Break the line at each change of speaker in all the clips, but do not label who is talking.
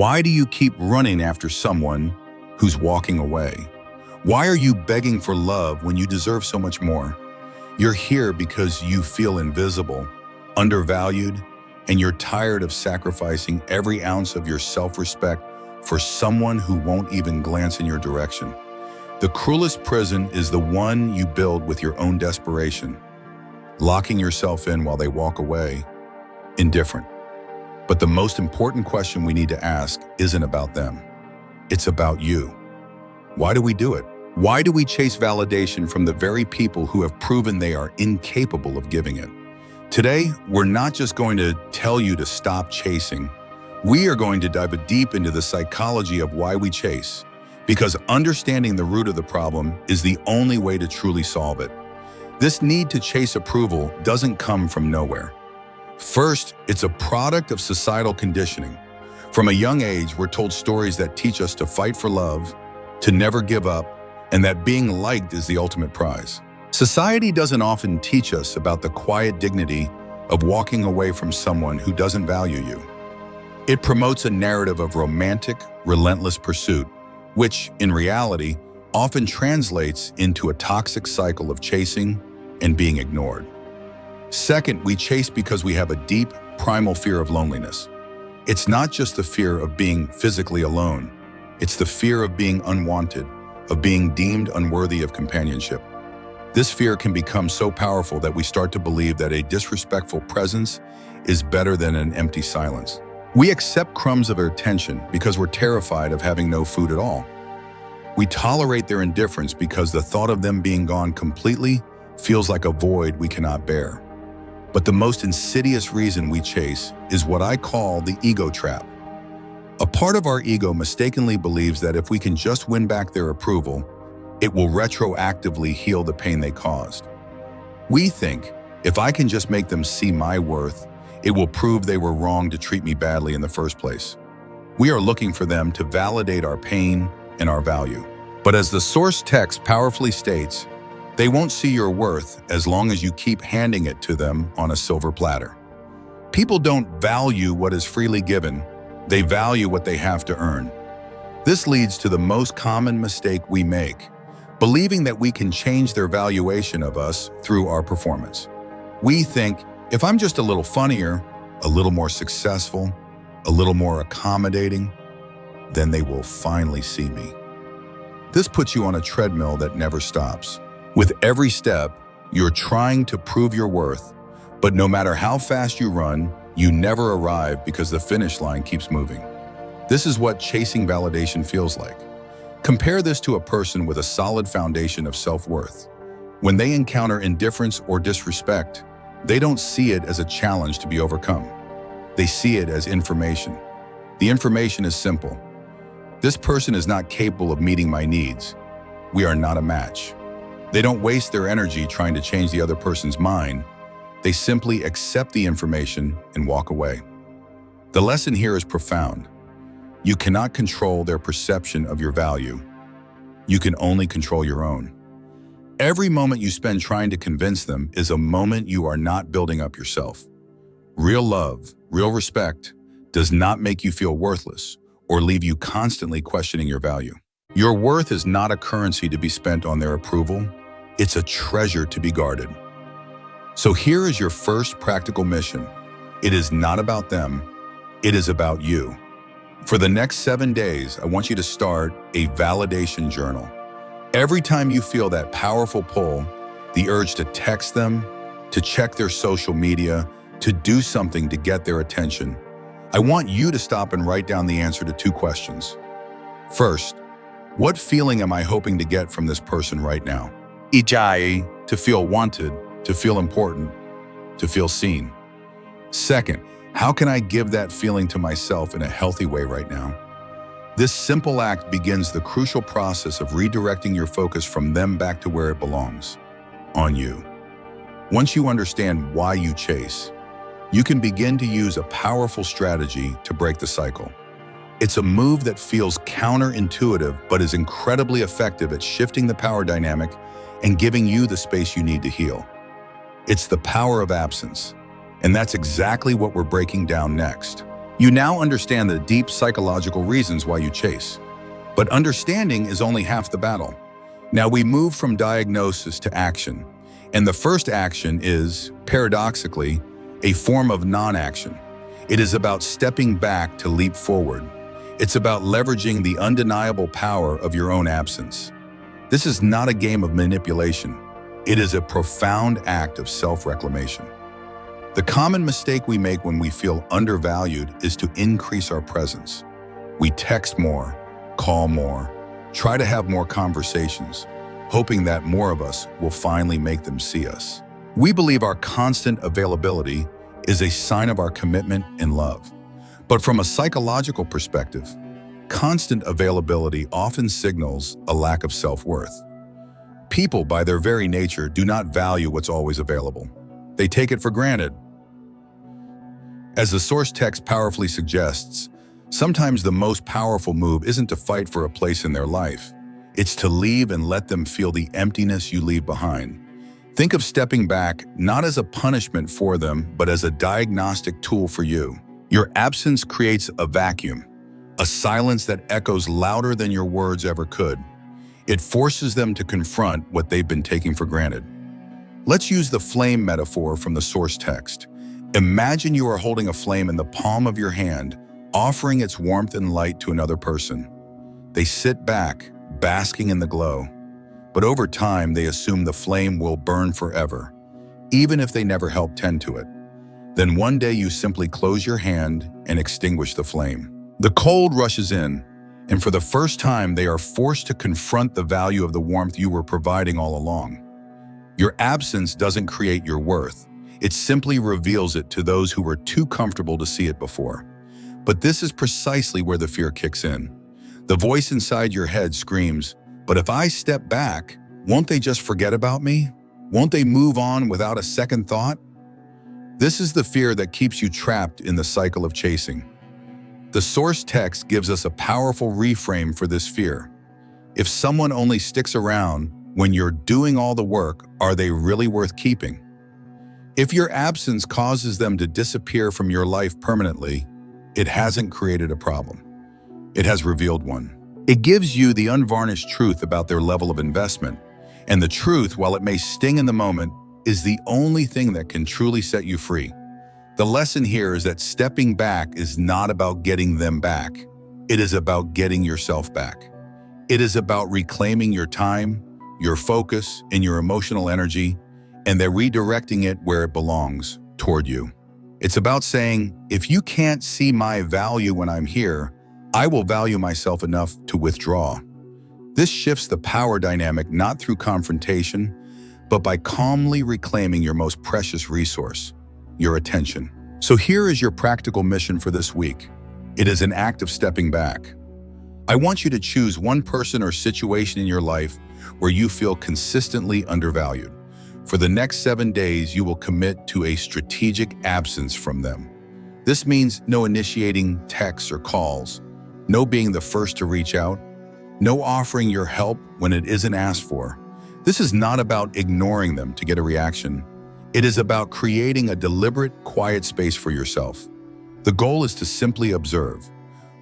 Why do you keep running after someone who's walking away? Why are you begging for love when you deserve so much more? You're here because you feel invisible, undervalued, and you're tired of sacrificing every ounce of your self-respect for someone who won't even glance in your direction. The cruelest prison is the one you build with your own desperation, locking yourself in while they walk away, indifferent. But the most important question we need to ask isn't about them. It's about you. Why do we do it? Why do we chase validation from the very people who have proven they are incapable of giving it? Today, we're not just going to tell you to stop chasing. We are going to dive deep into the psychology of why we chase, because understanding the root of the problem is the only way to truly solve it. This need to chase approval doesn't come from nowhere. First, it's a product of societal conditioning. From a young age, we're told stories that teach us to fight for love, to never give up, and that being liked is the ultimate prize. Society doesn't often teach us about the quiet dignity of walking away from someone who doesn't value you. It promotes a narrative of romantic, relentless pursuit, which, in reality, often translates into a toxic cycle of chasing and being ignored. Second, we chase because we have a deep, primal fear of loneliness. It's not just the fear of being physically alone. It's the fear of being unwanted, of being deemed unworthy of companionship. This fear can become so powerful that we start to believe that a disrespectful presence is better than an empty silence. We accept crumbs of their attention because we're terrified of having no food at all. We tolerate their indifference because the thought of them being gone completely feels like a void we cannot bear. But the most insidious reason we chase is what I call the ego trap. A part of our ego mistakenly believes that if we can just win back their approval, it will retroactively heal the pain they caused. We think, if I can just make them see my worth, it will prove they were wrong to treat me badly in the first place. We are looking for them to validate our pain and our value. But as the source text powerfully states, they won't see your worth as long as you keep handing it to them on a silver platter. People don't value what is freely given, they value what they have to earn. This leads to the most common mistake we make, believing that we can change their valuation of us through our performance. We think, if I'm just a little funnier, a little more successful, a little more accommodating, then they will finally see me. This puts you on a treadmill that never stops. With every step, you're trying to prove your worth, but no matter how fast you run, you never arrive because the finish line keeps moving. This is what chasing validation feels like. Compare this to a person with a solid foundation of self-worth. When they encounter indifference or disrespect, they don't see it as a challenge to be overcome. They see it as information. The information is simple. This person is not capable of meeting my needs. We are not a match. They don't waste their energy trying to change the other person's mind. They simply accept the information and walk away. The lesson here is profound. You cannot control their perception of your value. You can only control your own. Every moment you spend trying to convince them is a moment you are not building up yourself. Real love, real respect, does not make you feel worthless or leave you constantly questioning your value. Your worth is not a currency to be spent on their approval. It's a treasure to be guarded. So here is your first practical mission. It is not about them. It is about you. For the next 7 days, I want you to start a validation journal. Every time you feel that powerful pull, the urge to text them, to check their social media, to do something to get their attention, I want you to stop and write down the answer to 2 questions. First, what feeling am I hoping to get from this person right now? Ijai, to feel wanted, to feel important, to feel seen. Second, how can I give that feeling to myself in a healthy way right now? This simple act begins the crucial process of redirecting your focus from them back to where it belongs, on you. Once you understand why you chase, you can begin to use a powerful strategy to break the cycle. It's a move that feels counterintuitive but is incredibly effective at shifting the power dynamic and giving you the space you need to heal. It's the power of absence, and that's exactly what we're breaking down next. You now understand the deep psychological reasons why you chase. But understanding is only half the battle. Now we move from diagnosis to action. And the first action is, paradoxically, a form of non-action. It is about stepping back to leap forward. It's about leveraging the undeniable power of your own absence. This is not a game of manipulation. It is a profound act of self-reclamation. The common mistake we make when we feel undervalued is to increase our presence. We text more, call more, try to have more conversations, hoping that more of us will finally make them see us. We believe our constant availability is a sign of our commitment and love. But from a psychological perspective, constant availability often signals a lack of self-worth. People, by their very nature, do not value what's always available. They take it for granted. As the source text powerfully suggests, sometimes the most powerful move isn't to fight for a place in their life. It's to leave and let them feel the emptiness you leave behind. Think of stepping back not as a punishment for them, but as a diagnostic tool for you. Your absence creates a vacuum, a silence that echoes louder than your words ever could. It forces them to confront what they've been taking for granted. Let's use the flame metaphor from the source text. Imagine you are holding a flame in the palm of your hand, offering its warmth and light to another person. They sit back, basking in the glow. But over time, they assume the flame will burn forever, even if they never help tend to it. Then one day you simply close your hand and extinguish the flame. The cold rushes in, and for the first time, they are forced to confront the value of the warmth you were providing all along. Your absence doesn't create your worth. It simply reveals it to those who were too comfortable to see it before. But this is precisely where the fear kicks in. The voice inside your head screams, "But if I step back, won't they just forget about me? Won't they move on without a second thought?" This is the fear that keeps you trapped in the cycle of chasing. The source text gives us a powerful reframe for this fear. If someone only sticks around when you're doing all the work, are they really worth keeping? If your absence causes them to disappear from your life permanently, it hasn't created a problem. It has revealed one. It gives you the unvarnished truth about their level of investment. And the truth, while it may sting in the moment, is the only thing that can truly set you free. The lesson here is that stepping back is not about getting them back. It is about getting yourself back. It is about reclaiming your time, your focus, and your emotional energy, and they're redirecting it where it belongs, toward you. It's about saying, if you can't see my value when I'm here, I will value myself enough to withdraw. This shifts the power dynamic not through confrontation, but by calmly reclaiming your most precious resource, your attention. So here is your practical mission for this week. It is an act of stepping back. I want you to choose one person or situation in your life where you feel consistently undervalued. For the next 7 days, you will commit to a strategic absence from them. This means no initiating texts or calls, no being the first to reach out, no offering your help when it isn't asked for. This is not about ignoring them to get a reaction. It is about creating a deliberate, quiet space for yourself. The goal is to simply observe.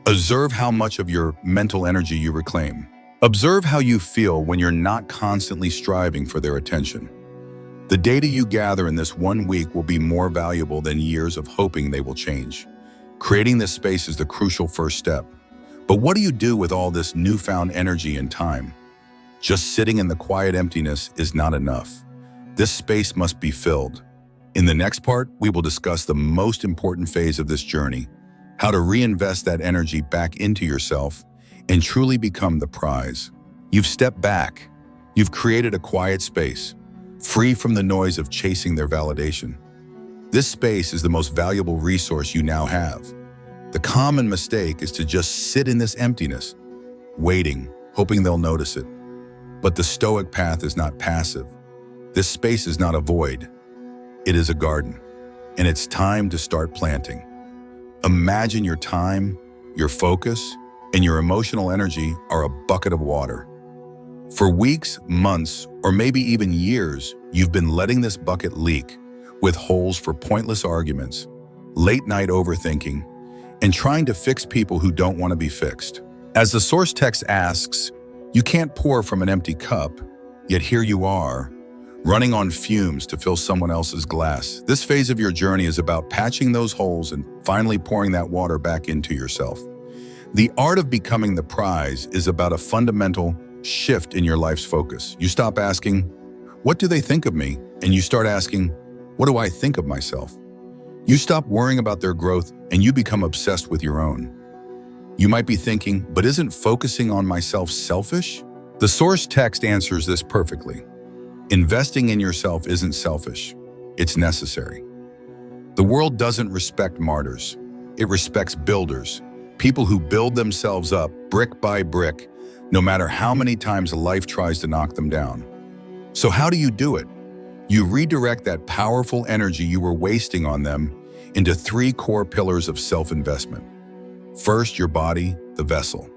Observe how much of your mental energy you reclaim. Observe how you feel when you're not constantly striving for their attention. The data you gather in this 1 week will be more valuable than years of hoping they will change. Creating this space is the crucial first step. But what do you do with all this newfound energy and time? Just sitting in the quiet emptiness is not enough. This space must be filled. In the next part, we will discuss the most important phase of this journey, how to reinvest that energy back into yourself and truly become the prize. You've stepped back. You've created a quiet space, free from the noise of chasing their validation. This space is the most valuable resource you now have. The common mistake is to just sit in this emptiness, waiting, hoping they'll notice it. But the Stoic path is not passive. This space is not a void. It is a garden, and it's time to start planting. Imagine your time, your focus, and your emotional energy are a bucket of water. For weeks, months, or maybe even years, you've been letting this bucket leak, with holes for pointless arguments, late-night overthinking, and trying to fix people who don't want to be fixed. As the source text asks, you can't pour from an empty cup, yet here you are, running on fumes to fill someone else's glass. This phase of your journey is about patching those holes and finally pouring that water back into yourself. The art of becoming the prize is about a fundamental shift in your life's focus. You stop asking, what do they think of me? And you start asking, what do I think of myself? You stop worrying about their growth and you become obsessed with your own. You might be thinking, but isn't focusing on myself selfish? The source text answers this perfectly. Investing in yourself isn't selfish, it's necessary. The world doesn't respect martyrs. It respects builders, people who build themselves up brick by brick, no matter how many times life tries to knock them down. So how do you do it? You redirect that powerful energy you were wasting on them into 3 core pillars of self-investment. First, your body, the vessel.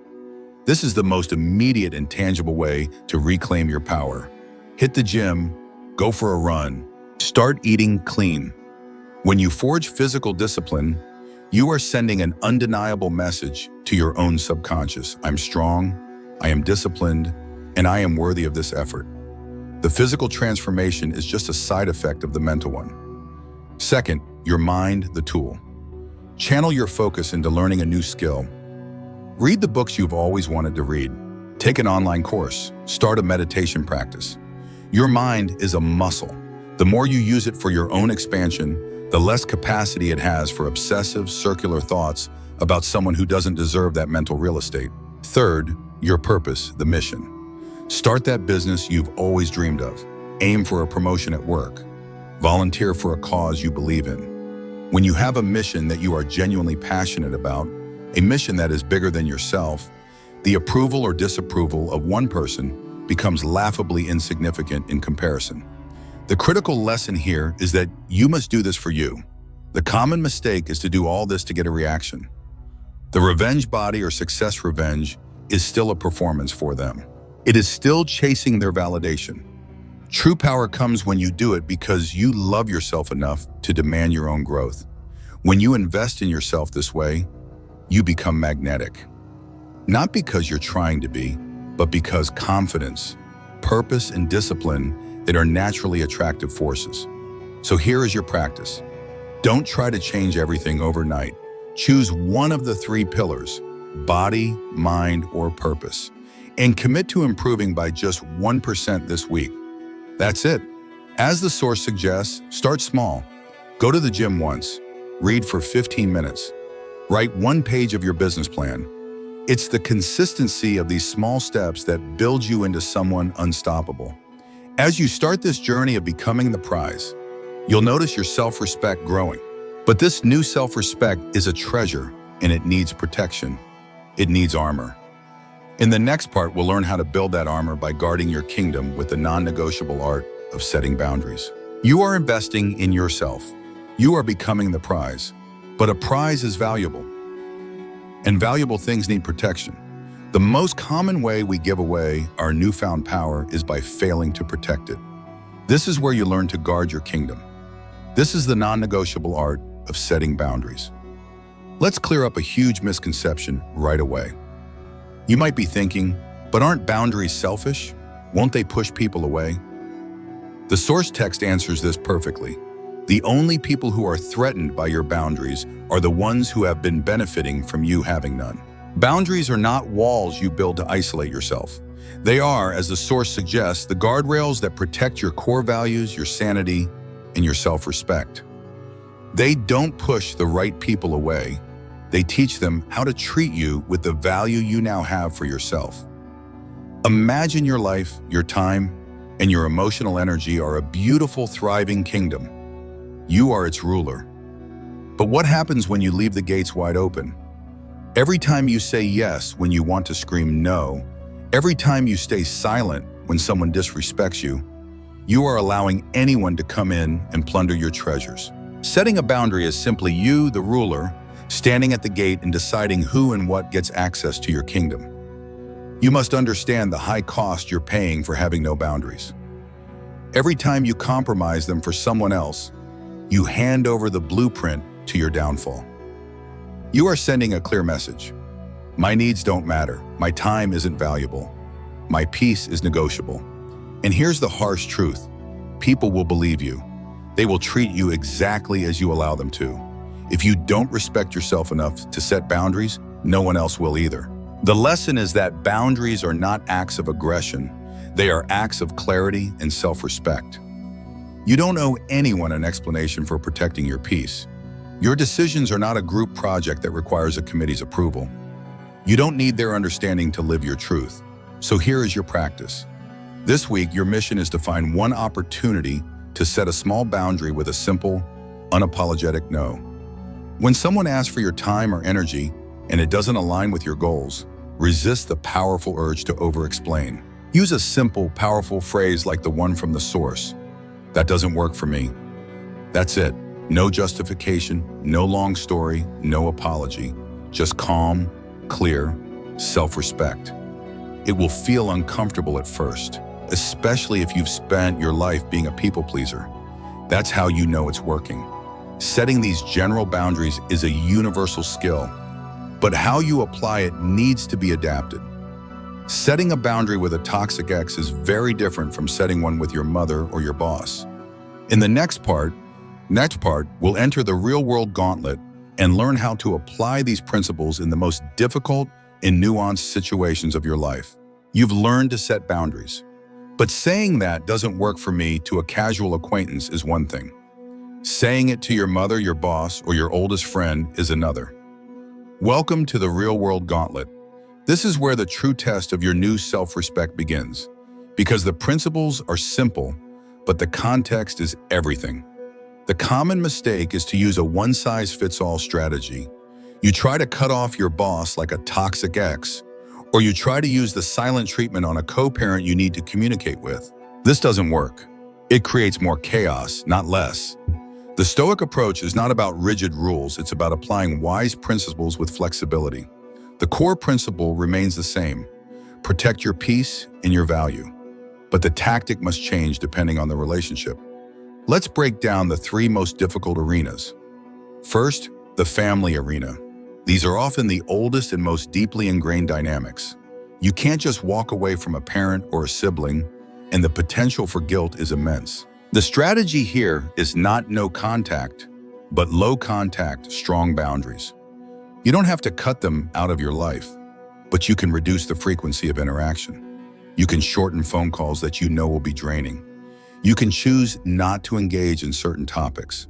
This is the most immediate and tangible way to reclaim your power. Hit the gym, go for a run, start eating clean. When you forge physical discipline, you are sending an undeniable message to your own subconscious. I'm strong, I am disciplined, and I am worthy of this effort. The physical transformation is just a side effect of the mental one. Second, your mind, the tool. Channel your focus into learning a new skill. Read the books you've always wanted to read. Take an online course. Start a meditation practice. Your mind is a muscle. The more you use it for your own expansion, the less capacity it has for obsessive, circular thoughts about someone who doesn't deserve that mental real estate. Third, your purpose, the mission. Start that business you've always dreamed of. Aim for a promotion at work. Volunteer for a cause you believe in. When you have a mission that you are genuinely passionate about, a mission that is bigger than yourself, the approval or disapproval of one person becomes laughably insignificant in comparison. The critical lesson here is that you must do this for you. The common mistake is to do all this to get a reaction. The revenge body or success revenge is still a performance for them. It is still chasing their validation. True power comes when you do it because you love yourself enough to demand your own growth. When you invest in yourself this way, you become magnetic. Not because you're trying to be, but because confidence, purpose, and discipline that are naturally attractive forces. So here is your practice. Don't try to change everything overnight. Choose one of the 3 pillars, body, mind, or purpose, and commit to improving by just 1% this week. That's it. As the source suggests, start small. Go to the gym once. Read for 15 minutes. Write 1 page of your business plan. It's the consistency of these small steps that build you into someone unstoppable. As you start this journey of becoming the prize, you'll notice your self-respect growing. But this new self-respect is a treasure, and it needs protection. It needs armor. In the next part, we'll learn how to build that armor by guarding your kingdom with the non-negotiable art of setting boundaries. You are investing in yourself. You are becoming the prize. But a prize is valuable, and valuable things need protection. The most common way we give away our newfound power is by failing to protect it. This is where you learn to guard your kingdom. This is the non-negotiable art of setting boundaries. Let's clear up a huge misconception right away. You might be thinking, but aren't boundaries selfish? Won't they push people away? The source text answers this perfectly. The only people who are threatened by your boundaries are the ones who have been benefiting from you having none. Boundaries are not walls you build to isolate yourself. They are, as the source suggests, the guardrails that protect your core values, your sanity, and your self-respect. They don't push the right people away. They teach them how to treat you with the value you now have for yourself. Imagine your life, your time, and your emotional energy are a beautiful, thriving kingdom. You are its ruler. But what happens when you leave the gates wide open? Every time you say yes when you want to scream no, every time you stay silent when someone disrespects you, you are allowing anyone to come in and plunder your treasures. Setting a boundary is simply you, the ruler, standing at the gate and deciding who and what gets access to your kingdom. You must understand the high cost you're paying for having no boundaries. Every time you compromise them for someone else, you hand over the blueprint to your downfall. You are sending a clear message. My needs don't matter. My time isn't valuable. My peace is negotiable. And here's the harsh truth. People will believe you. They will treat you exactly as you allow them to. If you don't respect yourself enough to set boundaries, no one else will either. The lesson is that boundaries are not acts of aggression. They are acts of clarity and self-respect. You don't owe anyone an explanation for protecting your peace. Your decisions are not a group project that requires a committee's approval. You don't need their understanding to live your truth. So here is your practice. This week, your mission is to find one opportunity to set a small boundary with a simple, unapologetic no. When someone asks for your time or energy and it doesn't align with your goals, resist the powerful urge to over-explain. Use a simple, powerful phrase like the one from the source. That doesn't work for me. That's it. No justification, no long story, no apology. Just calm, clear, self-respect. It will feel uncomfortable at first, especially if you've spent your life being a people pleaser. That's how you know it's working. Setting these general boundaries is a universal skill, but how you apply it needs to be adapted. Setting a boundary with a toxic ex is very different from setting one with your mother or your boss. In the next part, we'll enter the real-world gauntlet and learn how to apply these principles in the most difficult and nuanced situations of your life. You've learned to set boundaries. But saying that doesn't work for me to a casual acquaintance is one thing. Saying it to your mother, your boss, or your oldest friend is another. Welcome to the real-world gauntlet. This is where the true test of your new self-respect begins. Because the principles are simple, but the context is everything. The common mistake is to use a one-size-fits-all strategy. You try to cut off your boss like a toxic ex, or you try to use the silent treatment on a co-parent you need to communicate with. This doesn't work. It creates more chaos, not less. The Stoic approach is not about rigid rules, it's about applying wise principles with flexibility. The core principle remains the same. Protect your peace and your value. But the tactic must change depending on the relationship. Let's break down the three most difficult arenas. First, the family arena. These are often the oldest and most deeply ingrained dynamics. You can't just walk away from a parent or a sibling, and the potential for guilt is immense. The strategy here is not no contact, but low contact, strong boundaries. You don't have to cut them out of your life, but you can reduce the frequency of interaction. You can shorten phone calls that you know will be draining. You can choose not to engage in certain topics.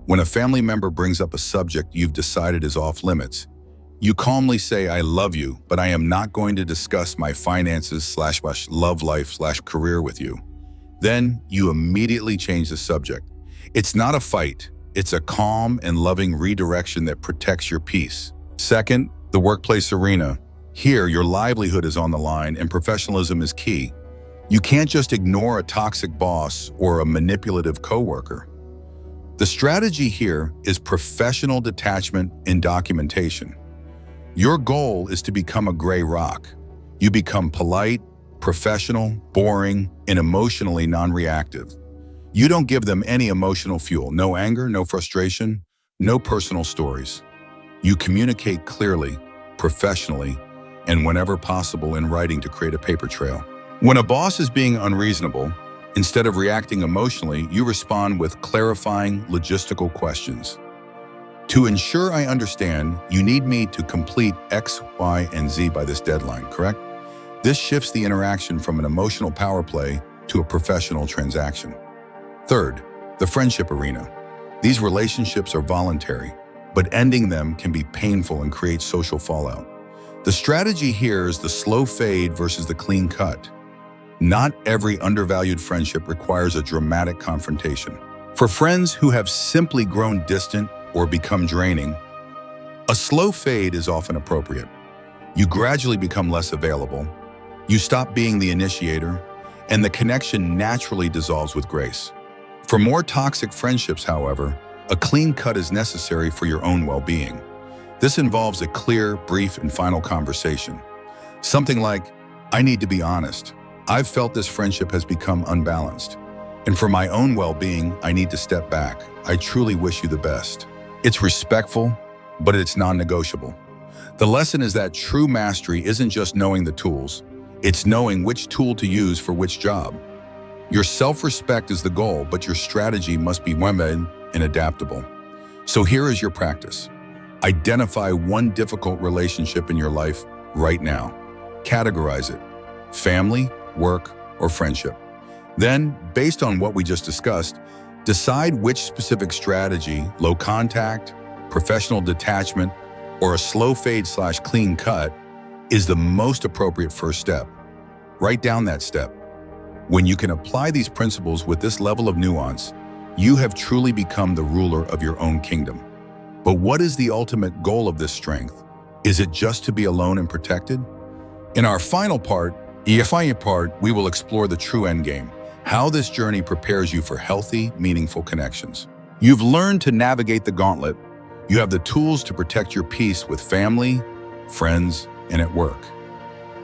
When a family member brings up a subject you've decided is off limits, you calmly say, "I love you, but I am not going to discuss my finances / love life / career with you." Then you immediately change the subject. It's not a fight. It's a calm and loving redirection that protects your peace. Second, the workplace arena. Here, your livelihood is on the line and professionalism is key. You can't just ignore a toxic boss or a manipulative coworker. The strategy here is professional detachment and documentation. Your goal is to become a gray rock. You become polite, professional, boring, and emotionally non-reactive. You don't give them any emotional fuel, no anger, no frustration, no personal stories. You communicate clearly, professionally, and whenever possible in writing to create a paper trail. When a boss is being unreasonable, instead of reacting emotionally, you respond with clarifying logistical questions. To ensure I understand, you need me to complete X, Y, and Z by this deadline, correct? This shifts the interaction from an emotional power play to a professional transaction. Third, the friendship arena. These relationships are voluntary, but ending them can be painful and create social fallout. The strategy here is the slow fade versus the clean cut. Not every undervalued friendship requires a dramatic confrontation. For friends who have simply grown distant or become draining, a slow fade is often appropriate. You gradually become less available, you stop being the initiator, and the connection naturally dissolves with grace. For more toxic friendships, however, a clean cut is necessary for your own well-being. This involves a clear, brief, and final conversation. Something like, "I need to be honest. I've felt this friendship has become unbalanced. And for my own well-being, I need to step back. I truly wish you the best." It's respectful, but it's non-negotiable. The lesson is that true mastery isn't just knowing the tools, it's knowing which tool to use for which job. Your self-respect is the goal, but your strategy must be women and adaptable. So here is your practice. Identify one difficult relationship in your life right now. Categorize it: family, work, or friendship. Then, based on what we just discussed, decide which specific strategy, low contact, professional detachment, or a slow fade/clean cut, is the most appropriate first step. Write down that step. When you can apply these principles with this level of nuance, you have truly become the ruler of your own kingdom. But what is the ultimate goal of this strength? Is it just to be alone and protected? In our final part, we will explore the true endgame, how this journey prepares you for healthy, meaningful connections. You've learned to navigate the gauntlet. You have the tools to protect your peace with family, friends, and at work.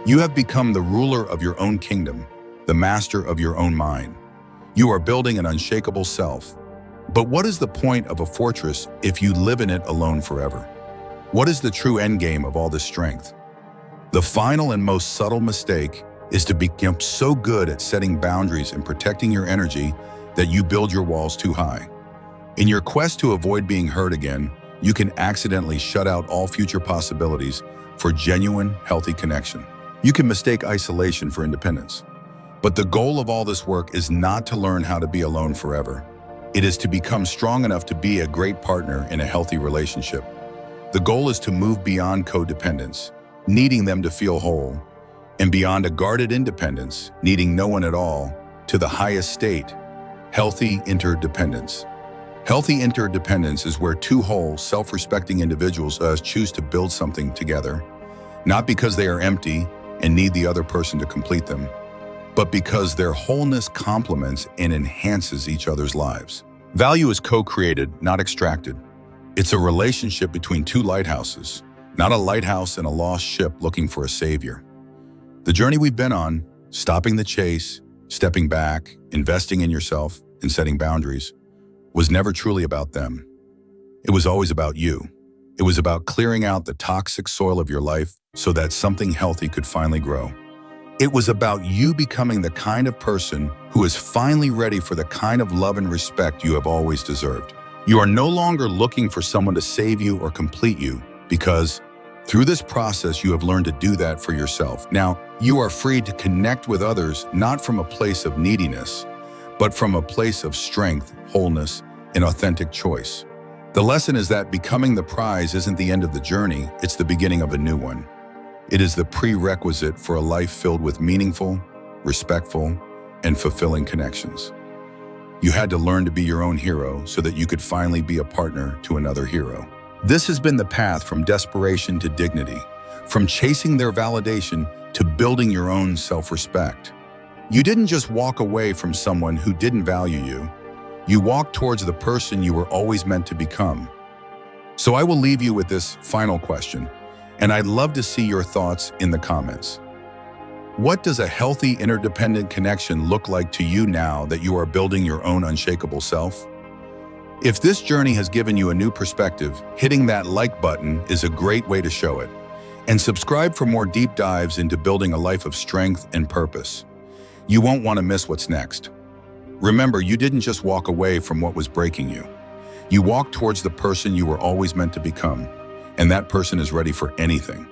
You have become the ruler of your own kingdom, the master of your own mind. You are building an unshakable self. But what is the point of a fortress if you live in it alone forever? What is the true endgame of all this strength? The final and most subtle mistake is to become so good at setting boundaries and protecting your energy that you build your walls too high. In your quest to avoid being hurt again, you can accidentally shut out all future possibilities for genuine, healthy connection. You can mistake isolation for independence. But the goal of all this work is not to learn how to be alone forever. It is to become strong enough to be a great partner in a healthy relationship. The goal is to move beyond codependence, needing them to feel whole, and beyond a guarded independence, needing no one at all, to the highest state, healthy interdependence. Healthy interdependence is where two whole, self-respecting individuals choose to build something together, not because they are empty and need the other person to complete them, but because their wholeness complements and enhances each other's lives. Value is co-created, not extracted. It's a relationship between two lighthouses, not a lighthouse and a lost ship looking for a savior. The journey we've been on, stopping the chase, stepping back, investing in yourself, and setting boundaries, was never truly about them. It was always about you. It was about clearing out the toxic soil of your life so that something healthy could finally grow. It was about you becoming the kind of person who is finally ready for the kind of love and respect you have always deserved. You are no longer looking for someone to save you or complete you, because through this process you have learned to do that for yourself. Now, you are free to connect with others not from a place of neediness, but from a place of strength, wholeness, and authentic choice. The lesson is that becoming the prize isn't the end of the journey, it's the beginning of a new one. It is the prerequisite for a life filled with meaningful, respectful, and fulfilling connections. You had to learn to be your own hero so that you could finally be a partner to another hero. This has been the path from desperation to dignity, from chasing their validation to building your own self-respect. You didn't just walk away from someone who didn't value you. You walked towards the person you were always meant to become. So I will leave you with this final question, and I'd love to see your thoughts in the comments. What does a healthy interdependent connection look like to you now that you are building your own unshakable self? If this journey has given you a new perspective, hitting that like button is a great way to show it. And subscribe for more deep dives into building a life of strength and purpose. You won't want to miss what's next. Remember, you didn't just walk away from what was breaking you. You walked towards the person you were always meant to become, and that person is ready for anything.